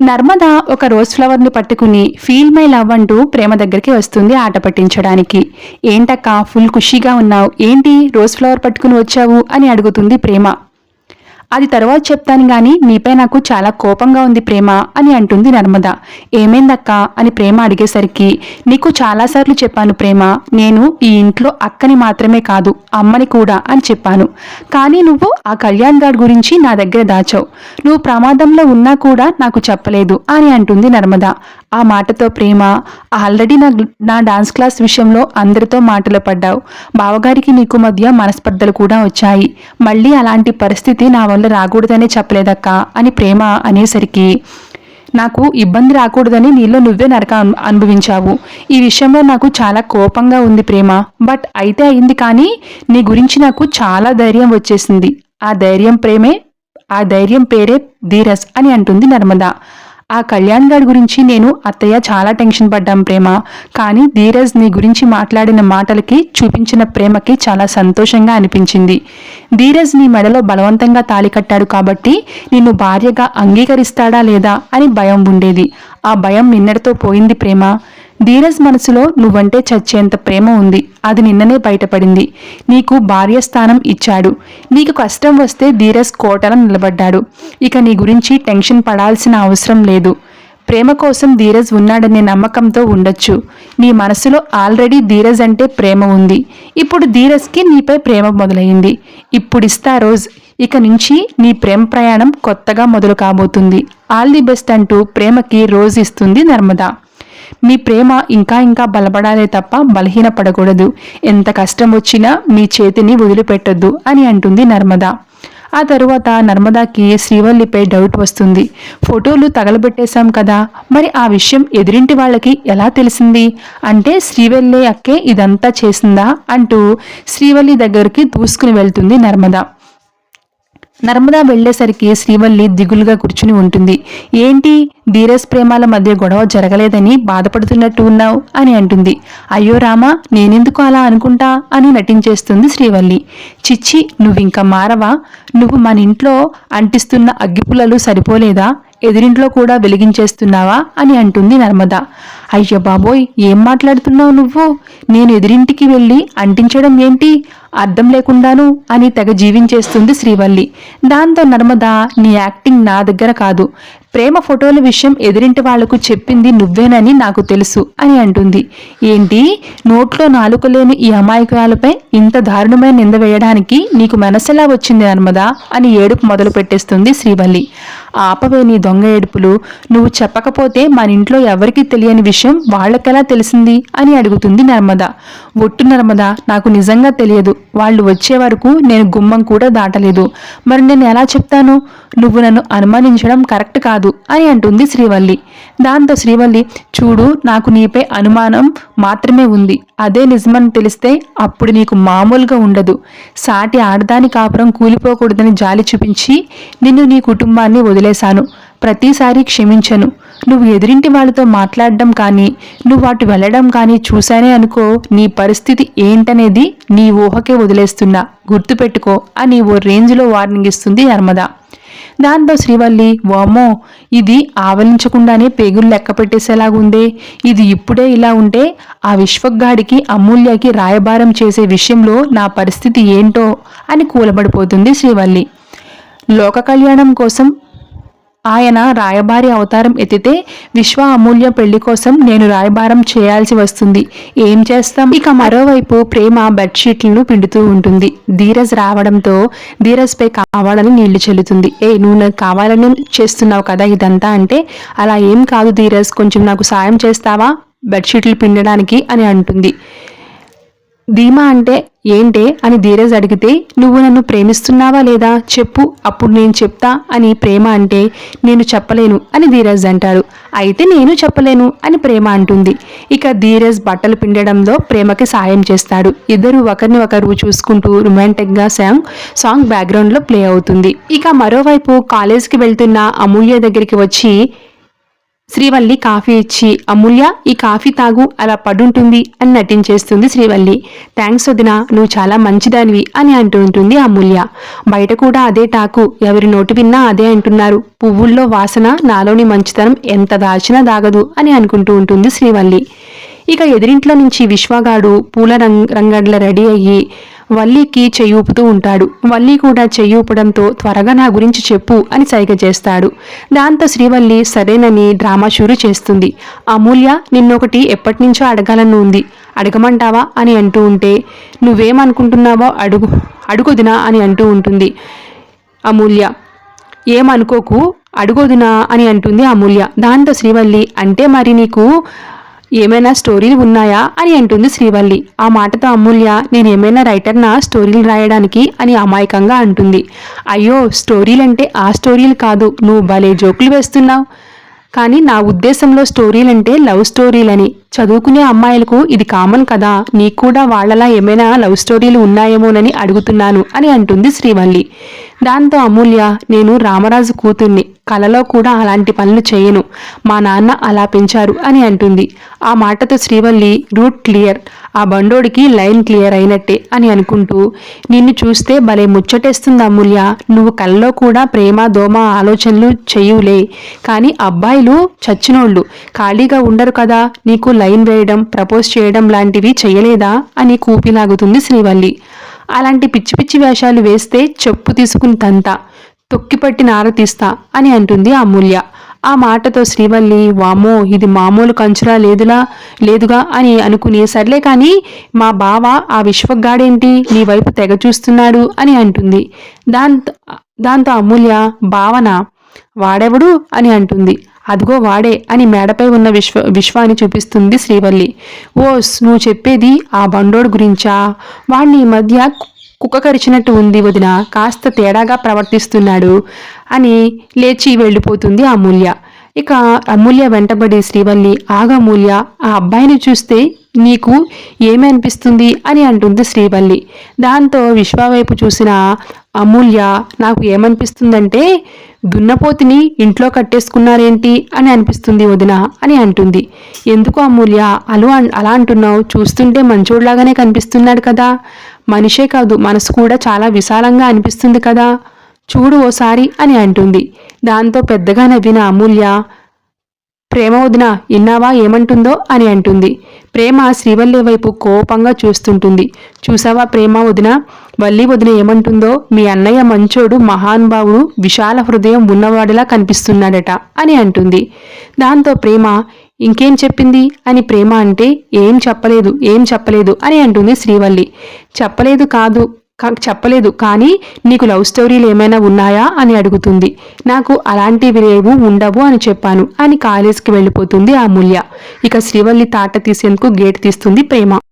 నర్మద ఒక రోజ్ ఫ్లవర్ని పట్టుకుని feel my love అంటూ ప్రేమ దగ్గరికి వస్తుంది ఆట పట్టించడానికి. ఏంటక్క ఫుల్ ఖుషీగా ఉన్నావు, ఏంటి రోజ్ ఫ్లవర్ పట్టుకుని వచ్చావు అని అడుగుతుంది ప్రేమ. అది తర్వాత చెప్తాను గాని నీపై నాకు చాలా కోపంగా ఉంది ప్రేమ అని అంటుంది నర్మద. ఏమైందక్క అని ప్రేమ అడిగేసరికి, నీకు చాలాసార్లు చెప్పాను ప్రేమ, నేను ఈ ఇంట్లో అక్కని మాత్రమే కాదు అమ్మని కూడా అని చెప్పాను. కానీ నువ్వు ఆ కళ్యాణ్ గారి గురించి నా దగ్గర దాచావు. నువ్వు ప్రమాదంలో ఉన్నా కూడా నాకు చెప్పలేదు అని అంటుంది నర్మద. ఆ మాటతో ప్రేమ, ఆల్రెడీ నా డాన్స్ క్లాస్ విషయంలో అందరితో మాటలు పడ్డావు. బావగారికి నీకు మధ్య మనస్పర్ధలు కూడా వచ్చాయి. మళ్ళీ అలాంటి పరిస్థితి నా వల్ల రాకూడదనే చెప్పలేదక్క అని ప్రేమ అనేసరికి, నాకు ఇబ్బంది రాకూడదని నీలో నువ్వే నరక అనుభవించావు. ఈ విషయంలో నాకు చాలా కోపంగా ఉంది ప్రేమ. బట్ అయితే అయింది, కానీ నీ గురించి నాకు చాలా ధైర్యం వచ్చేసింది. ఆ ధైర్యం పేరే ధీరజ్ అని అంటుంది నర్మద. ఆ కళ్యాణ్ గారి గురించి నేను అత్తయ్య చాలా టెన్షన్ పడ్డాం ప్రేమ. కానీ ధీరజ్ నీ గురించి మాట్లాడిన మాటలకి చూపించిన ప్రేమకి చాలా సంతోషంగా అనిపించింది. ధీరజ్ నీ మెడలో బలవంతంగా తాళి కట్టాడు కాబట్టి నిన్ను భార్యగా అంగీకరిస్తాడా లేదా అని భయం ఉండేది. ఆ భయం నిన్నటితో పోయింది ప్రేమ. ధీరజ్ మనసులో నువ్వంటే చచ్చేంత ప్రేమ ఉంది. అది నిన్ననే బయటపడింది. నీకు భార్య స్థానం ఇచ్చాడు. నీకు కష్టం వస్తే ధీరజ్ కోటలో నిలబడ్డాడు. ఇక నీ గురించి టెన్షన్ పడాల్సిన అవసరం లేదు. ప్రేమ కోసం ధీరజ్ ఉన్నాడనే నమ్మకంతో ఉండొచ్చు. నీ మనసులో ఆల్రెడీ ధీరజ్ అంటే ప్రేమ ఉంది. ఇప్పుడు ధీరజ్కి నీపై ప్రేమ మొదలైంది. ఇప్పుడిస్తా రోజ్. ఇక నుంచి నీ ప్రేమ ప్రయాణం కొత్తగా మొదలు కాబోతుంది. ఆల్ ది బెస్ట్ అంటూ ప్రేమకి రోజ్ ఇస్తుంది నర్మద. మీ ప్రేమ ఇంకా ఇంకా బలపడాలే తప్ప బలహీనపడకూడదు. ఎంత కష్టం వచ్చినా మీ చేతిని వదిలిపెట్టొద్దు అని అంటుంది నర్మద. ఆ తరువాత నర్మదాకి శ్రీవల్లిపై డౌట్ వస్తుంది. ఫోటోలు తగలబెట్టేశాం కదా, మరి ఆ విషయం ఎదురింటి వాళ్ళకి ఎలా తెలిసింది? అంటే శ్రీవల్లి అక్కే ఇదంతా చేసిందా అంటూ శ్రీవల్లి దగ్గరికి దూసుకుని వెళ్తుంది నర్మద. నర్మద వెళ్లేసరికి శ్రీవల్లి దిగులుగా కూర్చుని ఉంటుంది. ఏంటి ధీరజ్ ప్రేమాల మధ్య గొడవ జరగలేదని బాధపడుతున్నట్టు ఉన్నావు అని అంటుంది. అయ్యో రామా, నేనెందుకు అలా అనుకుంటా అని నటించేస్తుంది శ్రీవల్లి. చిచ్చి, నువ్వింక మారవా? నువ్వు మన ఇంట్లో అంటిస్తున్న అగ్గిపుల్లలు సరిపోలేదా? ఎదురింట్లో కూడా వెలిగించేస్తున్నావా అని అంటుంది నర్మద. అయ్య బాబోయ్, ఏం మాట్లాడుతున్నావు నువ్వు? నేను ఎదురింటికి వెళ్ళి అంటించడం ఏంటి? అర్థం లేకుండాను అని తెగ జీవించేస్తుంది శ్రీవల్లి. దాంతో నర్మద, నీ యాక్టింగ్ నా దగ్గర కాదు. ప్రేమ ఫోటోల విషయం ఎదురింటి వాళ్లకు చెప్పింది నువ్వేనని నాకు తెలుసు అని అంటుంది. ఏంటి, నోట్లో నాలుక లేని ఈ అమాయకురాలపై ఇంత దారుణమైన నింద వేయడానికి నీకు మనసెలా వచ్చింది నర్మదా అని ఏడుపు మొదలు పెట్టేస్తుంది శ్రీవల్లి. ఆపవే నీ దొంగ ఏడుపులు. నువ్వు చెప్పకపోతే మన ఇంట్లో ఎవరికీ తెలియని విషయం వాళ్ళకెలా తెలిసింది అని అడుగుతుంది నర్మద. ఒట్టు నర్మద, నాకు నిజంగా తెలియదు. వాళ్ళు వచ్చే వరకు నేను గుమ్మం కూడా దాటలేదు. మరి నేను ఎలా చెప్తాను? నువ్వు నన్ను అనుమానించడం కరెక్ట్ కాదు అని అంటుంది శ్రీవల్లి. దాంతో శ్రీవల్లి, చూడు, నాకు నీపై అనుమానం మాత్రమే ఉంది. అదే నిజమని తెలిస్తే అప్పుడు నీకు మామూలుగా ఉండదు. సాటి ఆడదాని కాపురం కూలిపోకూడదని జాలి చూపించి నిన్ను నీ కుటుంబాన్ని వదిలేశాను. ప్రతిసారి క్షమించను. నువ్వు ఎదురింటి వాళ్ళతో మాట్లాడడం కానీ నువ్వు అటు వెళ్ళడం కానీ చూశానే అనుకో, నీ పరిస్థితి ఏంటనేది నీ ఊహకే వదిలేస్తున్నా, గుర్తుపెట్టుకో అని ఓ రేంజ్లో వార్నింగ్ ఇస్తుంది నర్మద. దాంతో శ్రీవల్లి, వామ్మో, ఇది ఆవలించకుండానే పేగులు లెక్క పెట్టేసేలాగుందే. ఇది ఇప్పుడే ఇలా ఉంటే ఆ విశ్వగాడికి అమూల్యకి రాయబారం చేసే విషయంలో నా పరిస్థితి ఏంటో అని కూలబడిపోతుంది శ్రీవల్లి. లోక కళ్యాణం కోసం ఆయన రాయబారి అవతారం ఎత్తితే విశ్వ అమూల్య పెళ్లి కోసం నేను రాయబారం చేయాల్సి వస్తుంది. ఏం చేస్తాం? ఇక మరోవైపు ప్రేమ బెడ్షీట్లను పిండుతూ ఉంటుంది. ధీరజ్ రావడంతో ధీరజ్పై కావాలని నీళ్లు చెల్లుతుంది. నువ్వు నాకు కావాలని చేస్తున్నావు కదా ఇదంతా అంటే, అలా ఏం కాదు ధీరజ్, కొంచెం నాకు సాయం చేస్తావా బెడ్షీట్లు పిండడానికి అని అంటుంది. ధీమా అంటే ఏంటే అని ధీరజ్ అడిగితే, నువ్వు నన్ను ప్రేమిస్తున్నావా లేదా చెప్పు, అప్పుడు నేను చెప్తా అని ప్రేమ అంటే, నేను చెప్పలేను అని ధీరజ్ అంటాడు. అయితే నేను చెప్పలేను అని ప్రేమ అంటుంది. ఇక ధీరజ్ బట్టలు పిండడంలో ప్రేమకి సాయం చేస్తాడు. ఇద్దరు ఒకరిని ఒకరు చూసుకుంటూ రొమాంటిక్గా సాంగ్ బ్యాక్గ్రౌండ్లో ప్లే అవుతుంది. ఇక మరోవైపు కాలేజ్కి వెళ్తున్న అమూల్య దగ్గరికి వచ్చి శ్రీవల్లి కాఫీ ఇచ్చి, అమూల్య ఈ కాఫీ తాగు, అలా పడుంటుంది అని నటించేస్తుంది శ్రీవల్లి. థ్యాంక్స్ వదినా, నువ్వు చాలా మంచిదానివి అని అంటూ ఉంటుంది అమూల్య. బయట కూడా అదే టాకు, ఎవరి నోటి విన్నా అదే అంటున్నారు. పువ్వుల్లో వాసన, నాలోని మంచితనం ఎంత దాచినా దాగదు అని అనుకుంటూ ఉంటుంది శ్రీవల్లి. ఇక ఎదురింట్లో నుంచి విశ్వగాడు పూల రంగడ్ల రెడీ అయ్యి వల్లికి చెయ్యి ఊపుతూ ఉంటాడు. వల్లి కూడా చెయ్యి ఊపడంతో త్వరగా నా గురించి చెప్పు అని సైగ చేస్తాడు. దాంతో శ్రీవల్లి సరేనని డ్రామా షూరు చేస్తుంది. అమూల్య, నిన్నొకటి ఎప్పటినుంచో అడగాలని ఉంది, అడగమంటావా అని అంటూ ఉంటే, నువ్వేమనుకుంటున్నావో అడుగొదినా అని అంటూ ఉంటుంది అమూల్య. ఏమనుకోకు, అడుగొదినా అని అంటుంది అమూల్య. దాంతో శ్రీవల్లి, అంటే మరి నీకు ఏమైనా స్టోరీలు ఉన్నాయా అని అంటుంది శ్రీవల్లి. ఆ మాటతో అమూల్య, నేను ఏమైనా రైటర్నా స్టోరీలు రాయడానికి అని అమాయకంగా అంటుంది. అయ్యో, స్టోరీలంటే ఆ స్టోరీలు కాదు, నువ్వు భలే జోకులు వేస్తున్నావు. కానీ నా ఉద్దేశంలో స్టోరీలంటే లవ్ స్టోరీలని. చదువుకునే అమ్మాయిలకు ఇది కామన్ కదా, నీకు కూడా వాళ్ళలా ఏమైనా లవ్ స్టోరీలు ఉన్నాయేమోనని అడుగుతున్నాను అని అంటుంది శ్రీవల్లి. దాంతో అమూల్య, నేను రామరాజు కూతుర్ని, కలలో కూడా అలాంటి పనులు చేయను, మా నాన్న అలా పెంచారు అని అంటుంది. ఆ మాటతో శ్రీవల్లి రూట్ క్లియర్, ఆ బండోడికి లైన్ క్లియర్ అయినట్టే అని అనుకుంటూ, నిన్ను చూస్తే భలే ముచ్చటేస్తుంది అమూల్య, నువ్వు కలలో కూడా ప్రేమ దోమ ఆలోచనలు చెయ్యులే, కానీ అబ్బాయిలు చచ్చినోళ్ళు ఖాళీగా ఉండరు కదా, నీకు లైన్ వేయడం ప్రపోజ్ చేయడం లాంటివి చెయ్యలేదా అని కూపిలాగుతుంది శ్రీవల్లి. అలాంటి పిచ్చి పిచ్చి వేషాలు వేస్తే చెప్పు తీసుకుని తంతా, తొక్కిపట్టి నారతీస్తా అని అంటుంది అమూల్య. ఆ మాటతో శ్రీవల్లి, వామో ఇది మామూలు కంచులా లేదుగా అని అనుకుని, సర్లే కానీ మా బావ ఆ విశ్వగాడేంటి నీ వైపు తెగ చూస్తున్నాడు అని అంటుంది. దాంతో అమూల్య, భావన వాడెవడు అని అంటుంది. అదిగో వాడే అని మేడపై ఉన్న విశ్వాన్ని చూపిస్తుంది శ్రీవల్లి. ఓస్, నువ్వు చెప్పేది ఆ బండోడు గురించా? వాడిని ఈ మధ్య కుక్క కరిచినట్టు ఉంది వదిన, కాస్త తేడాగా ప్రవర్తిస్తున్నాడు అని లేచి వెళ్ళిపోతుంది అమూల్య. ఇక అమూల్య వెంటబడి శ్రీవల్లి, ఆగమూల్య, ఆ అబ్బాయిని చూస్తే నీకు ఏమి అనిపిస్తుంది అని అంటుంది శ్రీవల్లి. దాంతో విశ్వ వైపు చూసిన అమూల్య, నాకు ఏమనిపిస్తుందంటే దున్నపోతిని ఇంట్లో కట్టేసుకున్నారేంటి అని అనిపిస్తుంది వదిన అని అంటుంది. ఎందుకు అమూల్య అలా అంటున్నావు? చూస్తుంటే మంచోడ్లాగానే కనిపిస్తున్నాడు కదా, మనిషే కాదు మనసు కూడా చాలా విశాలంగా అనిపిస్తుంది కదా, చూడు ఓసారి అని అంటుంది. దాంతో పెద్దగా నవ్విన అమూల్య, ప్రేమ వదిన ఇన్నావా ఏమంటుందో అని అంటుంది. ప్రేమ శ్రీవల్లి వైపు కోపంగా చూస్తుంటుంది. చూసావా ప్రేమ వదిన, వల్లి వదిన ఏమంటుందో, మీ అన్నయ్య మంచోడు, మహానుభావుడు, విశాల హృదయం ఉన్నవాడిలా కనిపిస్తున్నాడట అని అంటుంది. దాంతో ప్రేమ, ఇంకేం చెప్పింది అని ప్రేమ అంటే, ఏం చెప్పలేదు అని అంటుంది శ్రీవల్లి. చెప్పలేదు కానీ నీకు లవ్ స్టోరీలు ఏమైనా ఉన్నాయా అని అడుగుతుంది. నాకు అలాంటివి లేవు, ఉండవు అని చెప్పాను అని కాలేజ్కి వెళ్ళిపోతుంది అమూల్య. ఇక శ్రీవల్లి తాట తీసేందుకు గేట్ తీస్తుంది ప్రేమ.